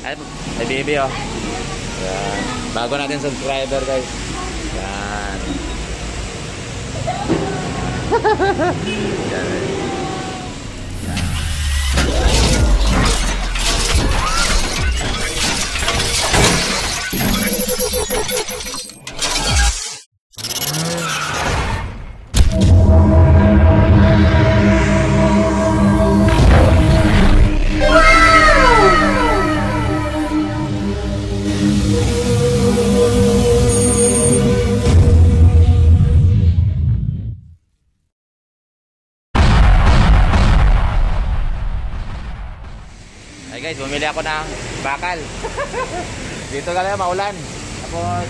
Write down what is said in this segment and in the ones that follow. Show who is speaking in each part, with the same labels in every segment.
Speaker 1: Ay baby oh. Yan. Bago natin subscriber guys. Yan. Yan. Ay guys, bumili ako ng bakal. Dito kaya maulan. Tapos,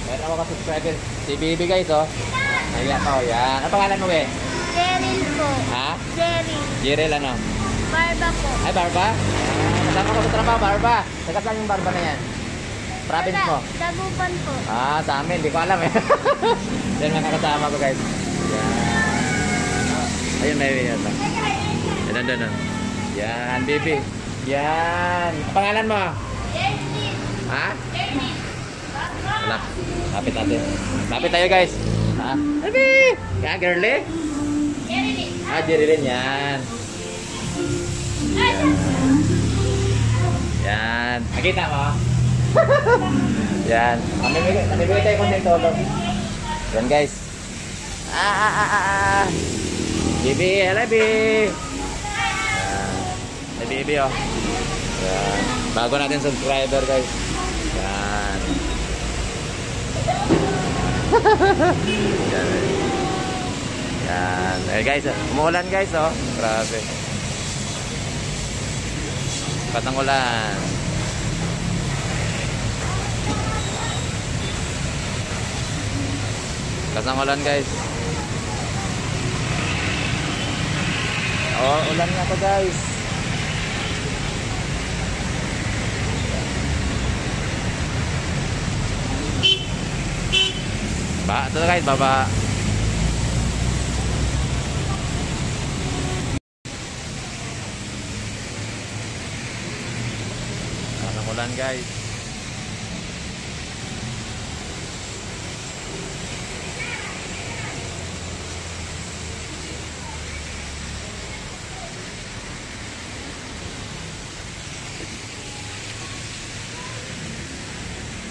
Speaker 1: meron ako ka-subscriber. Si Bibi guys, oh. Ayan ako, yan. Ano pangalan mo, be?
Speaker 2: Jeril po.
Speaker 1: Ha?
Speaker 2: Jeril.
Speaker 1: Jirel, ano?
Speaker 2: Barba po.
Speaker 1: Ay, Barba? Kasama ko sa trabaho, Barba. Taga saan yung Barba na yan? Province mo?
Speaker 2: Dagupan po.
Speaker 1: Ah, sa amin. Hindi ko alam eh. Yan mga kasama ko guys. Yan. Ayun, may yan. Yan, doon. Yan, Bibi. Yan. Pangalan mo?
Speaker 2: Jeril.
Speaker 1: Ha?
Speaker 2: Jeril.
Speaker 1: Wala. Lapit natin. Lapit tayo guys. Ha? Abi! Kaya girly?
Speaker 2: Jeril.
Speaker 1: Ah, Jerilyn yan. Yan. Yan. Nakita mo? Yan. Namibigay tayo konting tulong. Yan guys. Bibi, hello Bibi. Ay Bibi oh. Yan. Bago natin subscriber guys. Yan. Yan. Yan. Eh guys, umuulan guys oh. Grabe. Patang ulan. Kasang ulan guys. Oh, ulan nga to guys. Ba, ito guys, baba. Kasang ulan guys.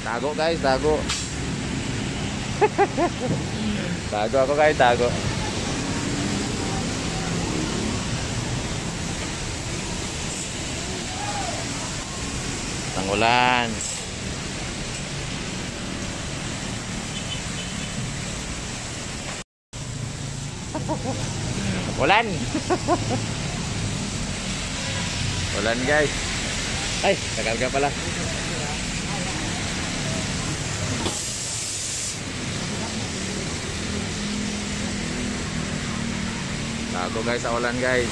Speaker 1: Tago guys, tago. Tago ako guys, tago. Tangulan. Ulan. Ulan guys. Ay, nakarga pala. Tago guys sa ulan guys.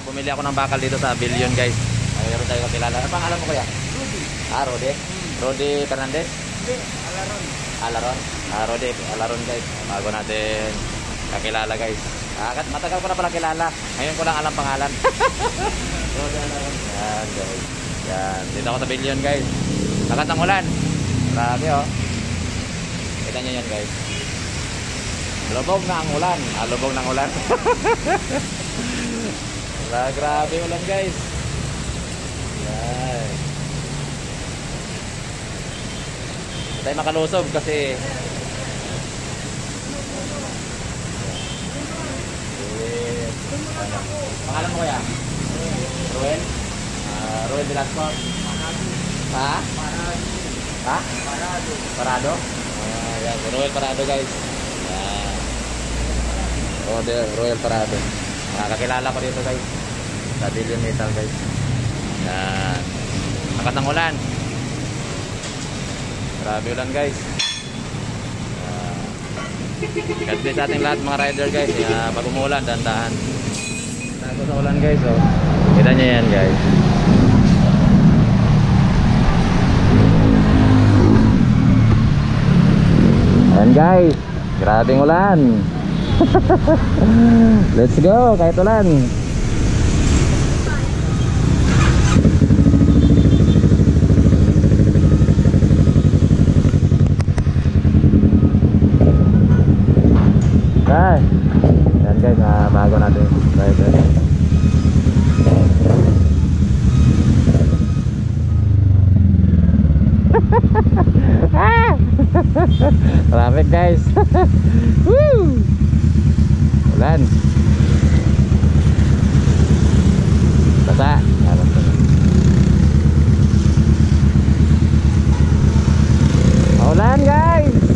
Speaker 1: Bumili ako ng bakal dito sa Billion guys. Mayroon tayo kakilala. Ano pangalan mo kuya? Rudy. Ah, Rudy. Rudy Fernandez?
Speaker 2: Hindi, Alaron.
Speaker 1: Alaron? Ah, Rudy Alaron guys. Bago natin kakilala guys. Matagal ko na pala kilala. Ngayon ko lang alam pangalan. Rudy Alaron. Yan guys. Yan. Dito ako sa Billion guys. Lakas ng ulan. Grabe oh. Kita nyo yan guys. Lubog na ang ulan. Ah, lubog ng ulan. Grabe ulan guys. Yan. Tayo makalusob kasi pangalan mo kaya? Ruel? Ruel Velasco? Ha? Ha? Parado? Yan. Ruel Parado guys. Yan. Ruel Parado. Nakakakilala ko dito guys. Sa Billion Metal guys. Yan. Lakas ng ulan. Grabe ulan guys. God bless sa ating lahat mga rider guys. Pag umulan, dandahan. Tago sa ulan guys. Oh. Kita nyo yan guys. Ayan guys. Grabing ulan. Let's go kahit ulan. Yan guys, bago natin rider. Traffic guys. Woo! Ulan. Basa. Ulan guys.